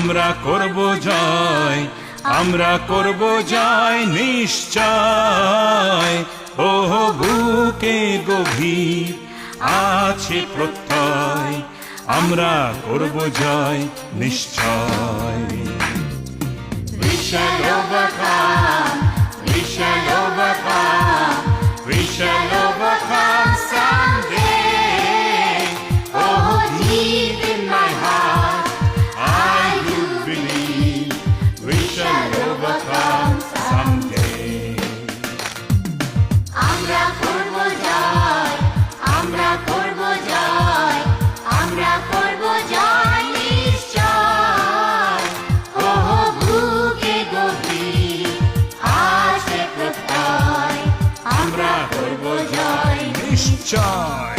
আমরা করব জয়, আমরা করব জয় নিশ্চয়। ও বুকে গভীর আছে প্রত্যয়, আমরা করব জয় নিশ্চয়। We shall overcome, we shall overcome, we shall overcome someday. Oh, deep in my heart, I do believe we shall overcome someday. আমরা করব জয়, আমরা করব জয়, আমরা করব জয় নিশ্চয়। ও বুকে গভীর আছে প্রত্যয়, আমরা করব জয় নিশ্চয়।